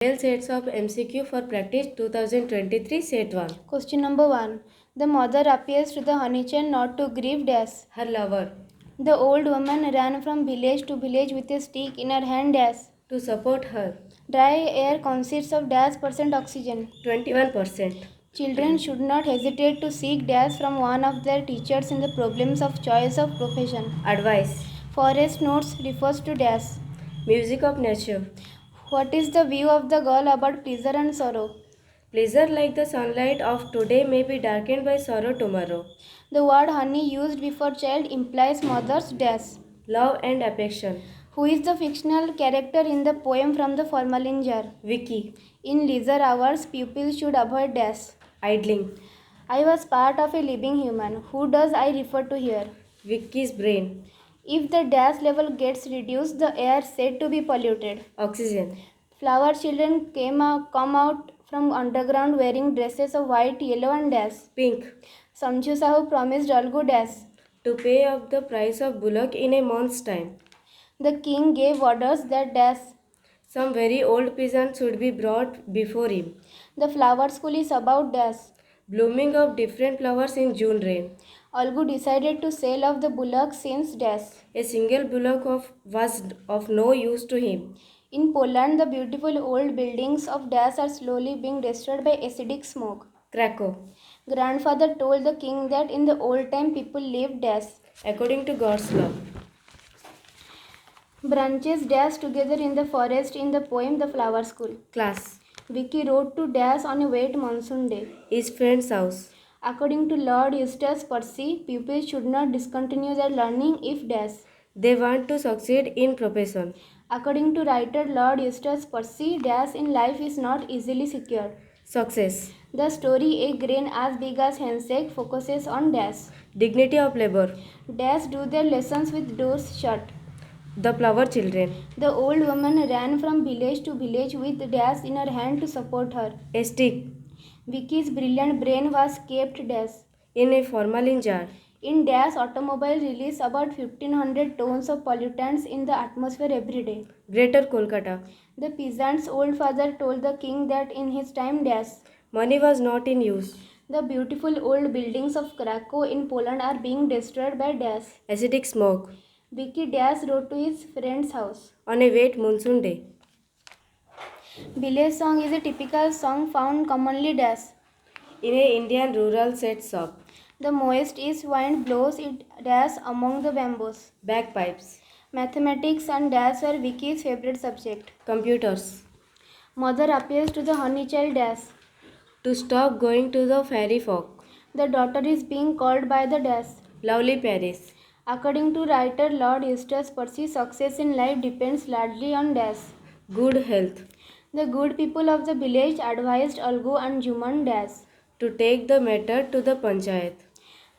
12 sets of MCQ for practice 2023 set 1. Question number 1. The mother appears to the honey child not to grieve dash. Her lover. The old woman ran from village to village with a stick in her hand dash. To support her. Dry air consists of dash percent oxygen. 21%. Children should not hesitate to seek dash from one of their teachers in the problems of choice of profession. Advice. Forest notes refers to dash. Music of nature. What is the view of the girl about pleasure and sorrow? Pleasure like the sunlight of today may be darkened by sorrow tomorrow. The word honey used before child implies mother's dash. Love and affection. Who is the fictional character in the poem from the formalin jar? Vicky. In leisure hours, pupils should avoid dash. Idling. I was part of a living human. Who does I refer to here? Vicky's brain. If the dash level gets reduced, the air said to be polluted. Oxygen. Flower children come out from underground wearing dresses of white, yellow and dash. Pink. Samju Sahu promised Algu dash. To pay up the price of bullock in a month's time. The king gave orders that dash. Some very old peasants should be brought before him. The flower school is about dash. Blooming of different flowers in June rain. Algu decided to sell off the bullock since dash. A single bullock was of no use to him. In Poland, the beautiful old buildings of dash are slowly being destroyed by acidic smoke. Krakow. Grandfather told the king that in the old time people lived dash. According to God's law. Branches dash together in the forest in the poem The Flower School. Class. Vicky rode to dash on a wet monsoon day. His friend's house. According to Lord Eustace Percy, pupils should not discontinue their learning if dash. They want to succeed in profession. According to writer Lord Eustace Percy, dash in life is not easily secured. Success. The story A Grain as Big as Handshake focuses on dash. Dignity of labor. Dash do their lessons with doors shut. The flower children. The old woman ran from village to village with dash in her hand to support her. A stick. Vicky's brilliant brain was kept dash. In a formalin jar. In dash, automobile release about 1500 tons of pollutants in the atmosphere every day. Greater Kolkata. The peasant's old father told the king that in his time dash. Money was not in use. The beautiful old buildings of Krakow in Poland are being destroyed by dash. Acidic smoke. Vicky dash rode to his friend's house. On a wet monsoon day. Village song is a typical song found commonly dash. In a Indian rural set shop. The moist east wind blows it dash among the bamboos. Bagpipes. Mathematics and dash were Vicky's favorite subject. Computers. Mother appeals to the honey child dash. To stop going to the fairy folk. The daughter is being called by the dash. Lovely Paris. According to writer Lord Eustace Percy, success in life depends largely on dash. Good health. The good people of the village advised Algu and Juman dash. To take the matter to the panchayat.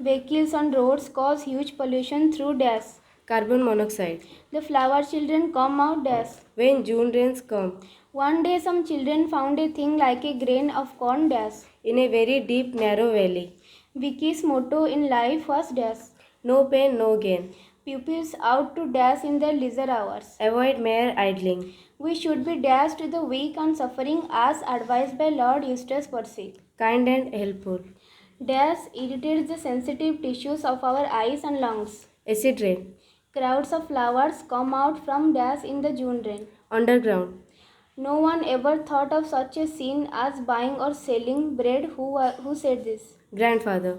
Vehicles on roads cause huge pollution through dash. Carbon monoxide. The flower children come out dash. When June rains come. One day some children found a thing like a grain of corn dash. In a very deep narrow valley. Vicky's motto in life was dash. No pain, no gain. Pupils out to dash in their leisure hours. Avoid mere idling. We should be dash to the weak and suffering as advised by Lord Eustace Percy. Kind and helpful. Dash irritates the sensitive tissues of our eyes and lungs. Acid rain. Crowds of flowers come out from dash in the June rain. Underground. No one ever thought of such a scene as buying or selling bread. Who said this? Grandfather.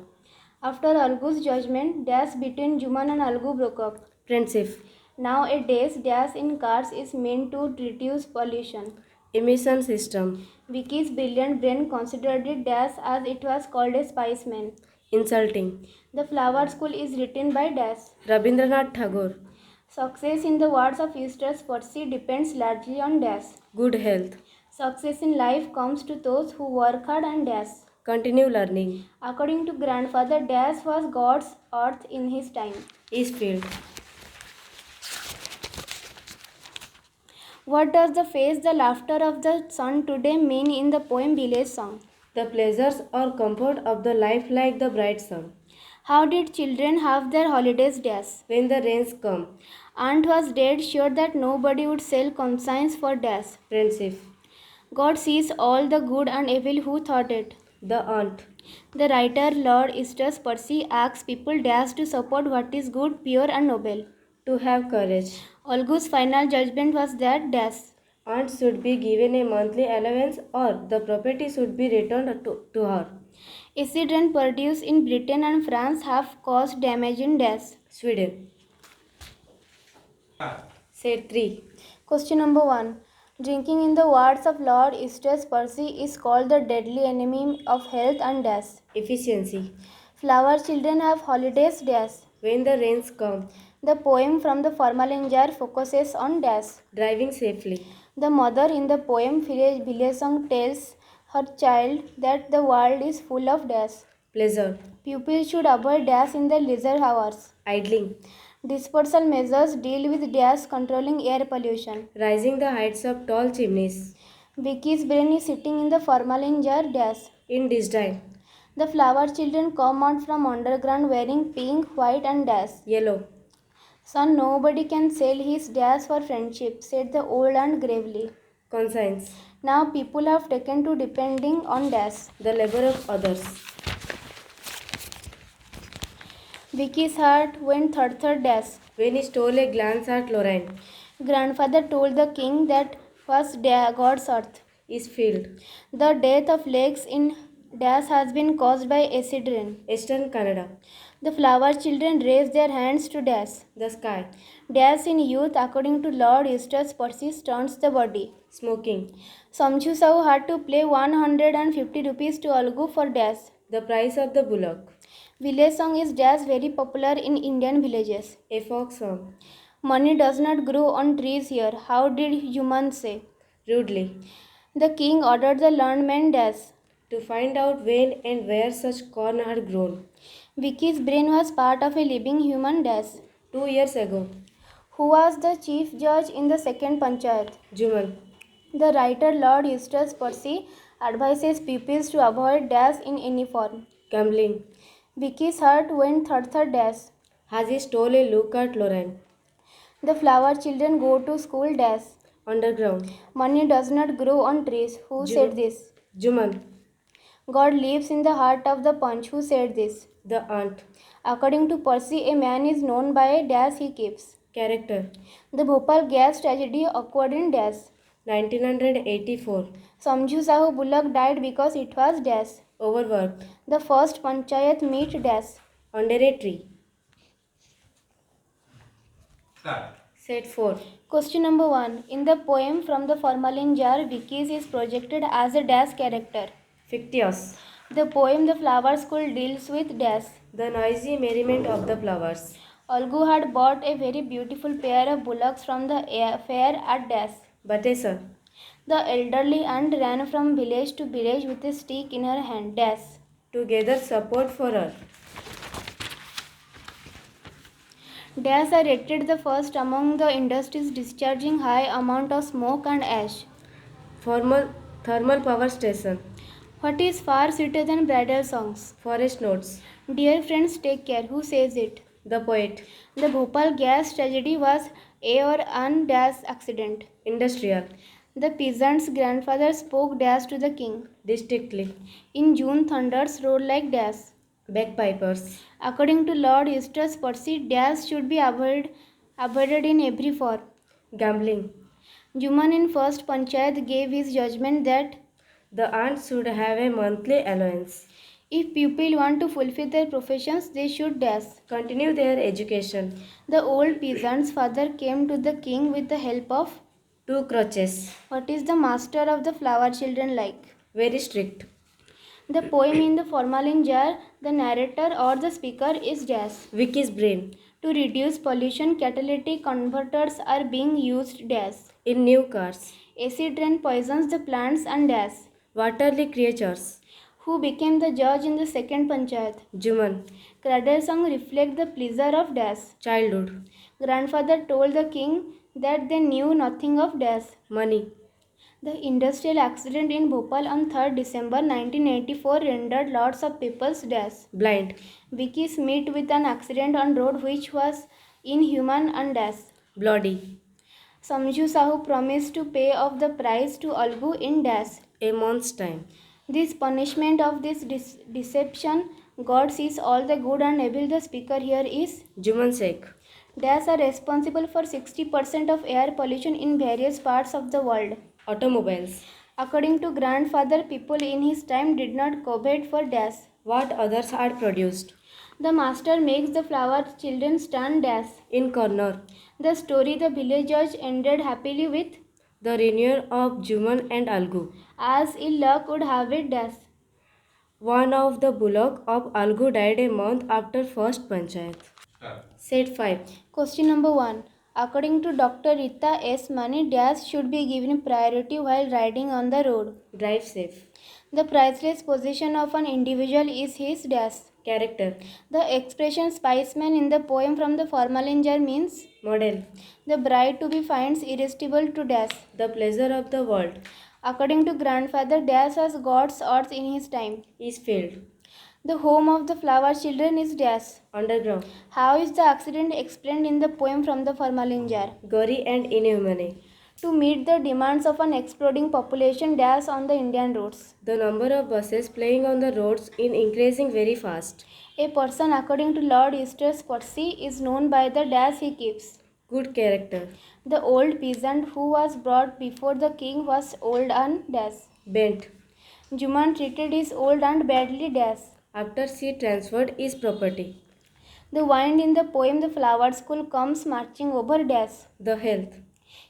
After Algu's judgment, dash between Juman and Algu broke up. Friendship. Nowadays, dash in cars is meant to reduce pollution. Emission system. Vicky's brilliant brain considered it dash as it was called a spiceman. Insulting. The Flower School is written by dash. Rabindranath Tagore. Success in the words of Eustace Percy depends largely on dash. Good health. Success in life comes to those who work hard and dash. Continue learning. According to grandfather, dash was God's earth in his time. Eastfield. What does the face, the laughter of the sun today mean in the poem Village Song? The pleasures or comfort of the life like the bright sun. How did children have their holidays dash? When the rains come. Aunt was dead sure that nobody would sell conscience for dash. Friendship. God sees all the good and evil. Who thought it? The aunt. The writer Lord Eustace Percy asks people dash to support what is good, pure and noble. To have courage. Olgu's final judgment was that dash. Aunt should be given a monthly allowance or the property should be returned to her. Acid rain produced in Britain and France have caused damage in dash. Sweden. Set 3. Question number 1. Drinking, in the words of Lord Eustace Percy, is called the deadly enemy of health and dash. Efficiency. Flower children have holidays dash. When the rains come. The poem from the formalin jar focuses on dash. Driving safely. The mother in the poem Village Song tells her child that the world is full of dash. Pleasure. Pupils should avoid dash in their leisure hours. Idling. Dispersal measures deal with dash controlling air pollution. Rising the heights of tall chimneys. Vicky's brain is sitting in the formalin jar dash. In disdain. The flower children come out from underground wearing pink, white and dash. Yellow. Son, nobody can sell his dash for friendship, said the old aunt gravely. Conscience. Now people have taken to depending on dash. The labor of others. Vicky's heart went third dash. When he stole a glance at Lorraine. Grandfather told the king that was God's earth Is filled. The death of lakes in dash has been caused by acid rain. Eastern Canada. The flower children raised their hands to dash. The sky. Dash in youth, according to Lord Eustace Percy, stunts the body. Smoking. Samchu Sahu had to pay 150 rupees to Olgu for dash. The price of the bullock. Village song is dash very popular in Indian villages. A folk song. Money does not grow on trees here. How did humans say? Rudely. The king ordered the learned men dash. To find out when and where such corn had grown. Vicky's brain was part of a living human dash. 2 years ago. Who was the chief judge in the second panchayat? Juman. The writer Lord Eustace Percy advises pupils to avoid dash in any form. Gambling. Vicky's heart went third dash. Has he stole a look at Lorraine? The flower children go to school dash. Underground. Money does not grow on trees. Who said this? Juman. God lives in the heart of the punch. Who said this? The aunt. According to Percy, a man is known by a dash he keeps. Character. The Bhopal gas tragedy occurred in dash. 1984. Samju Sahu Bullock died because it was dash. Overworked. The first panchayat meet dash. Under a tree. Set 4. Question number 1. In the poem from the formalin jar, Vicky is projected as a dash character. Fictitious. The poem The Flower School deals with dash. The noisy merriment of the flowers. Olgu had bought a very beautiful pair of bullocks from the fair at dash. Batesa. The elderly aunt ran from village to village with a stick in her hand. Dash. To gather support for her. Dash are rated the first among the industries discharging high amount of smoke and ash. Thermal power station. What is far sweeter than bridal songs? Forest notes. Dear friends, take care. Who says it? The poet. The Bhopal gas tragedy was a or an dash accident. Industrial. The peasant's grandfather spoke dash to the king. Distinctly. In June, thunders roared like dash. Bagpipers. According to Lord Eustace Percy, dash should be avoided in every form. Gambling. Juman in first panchayat gave his judgment that the aunt should have a monthly allowance. If people want to fulfill their professions, they should dash. Continue their education. The old peasant's father came to the king with the help of 2 crutches. What is the master of the flower children like? Very strict. The poem in the formalin jar, the narrator or the speaker is dash. Vicky's brain. To reduce pollution, catalytic converters are being used dash. In new cars. Acid rain poisons the plants and dash. Waterly creatures. Who became the judge in the second panchayat? Juman. Cradle song reflect the pleasure of dash. Childhood. Grandfather told the king that they knew nothing of dash. Money. The industrial accident in Bhopal on 3rd December 1984 rendered lots of people's dash. Blind. Vicky's met with an accident on road which was inhuman and dash. Bloody. Samju Sahu promised to pay off the price to Algu in dash. A month's time. This punishment of this deception, God sees all the good and evil. The speaker here is Juman Sheikh. dash are responsible for 60% of air pollution in various parts of the world. Automobiles. According to grandfather, people in his time did not covet for dash. What others had produced. The master makes the flower children stand dash. In corner. The story the villagers ended happily with. The reunion of Juman and Algu. As ill luck would have it dash. One of the bullock of Algu died a month after first panchayat. Set 5. Question number 1. According to Dr. Rita S. Money dash should be given priority while riding on the road. Drive safe. The priceless possession of an individual is his dash. Character. The expression Spiceman in the poem from the formalin jar means Model. the bride to be finds irresistible to dash. The pleasure of the world. According to grandfather, dash was God's earth in his time. Is filled. The home of the flower children is dash. Underground. How is the accident explained in the poem from the formalin jar? Gory and inhumane. To meet the demands of an exploding population dash on the Indian roads. The number of buses playing on the roads is increasing very fast. A person according to Lord Eustace Percy is known by the dash he keeps. Good character. The old peasant who was brought before the king was old and dash. Bent. Juman treated his old and badly dash. After she transferred his property. The wind in the poem The Flower School comes marching over dash. The health.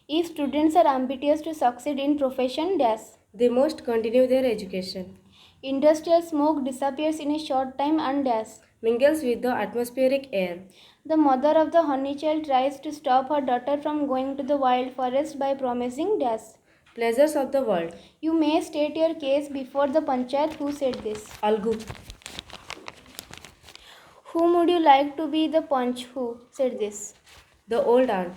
If students are ambitious to succeed in profession dash. They must continue their education. Industrial smoke disappears in a short time and dash. Mingles with the atmospheric air. The mother of the honey child tries to stop her daughter from going to the wild forest by promising dash. Pleasures of the world. You may state your case before the panchayat. Who said this? Algu. Whom would you like to be the punch? Who said this? The old aunt.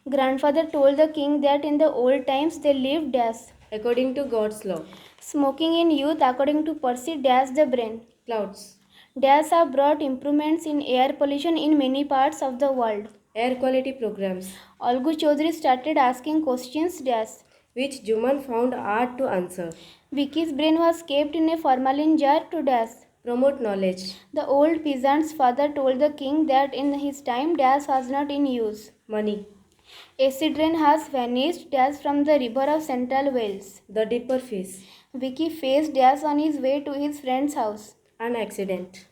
Grandfather told the king that in the old times they lived dash. According to God's law. Smoking in youth according to Percy dash the brain. Clouds. Dash have brought improvements in air pollution in many parts of the world. Air quality programs. Algu Chaudhary started asking questions dash. Which Juman found hard to answer. Vicky's brain was kept in a formalin jar to dash. Promote knowledge. The old peasant's father told the king that in his time dash was not in use. Money. Acid rain has vanished dash from the river of Central Wales. The dipper fish. Vicky faced dash on his way to his friend's house. An accident.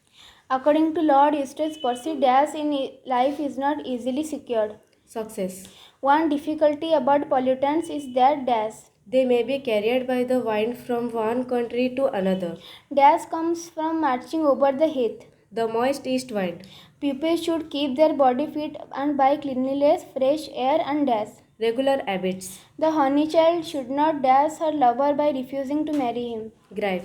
According to Lord Eustace Percy, dash in life is not easily secured. Success. One difficulty about pollutants is that dash. They may be carried by the wind from one country to another. Dash comes from marching over the heath. The moist east wind. People should keep their body fit and buy cleanliness, fresh air and dash. Regular habits. The honey child should not dash her lover by refusing to marry him. Grief.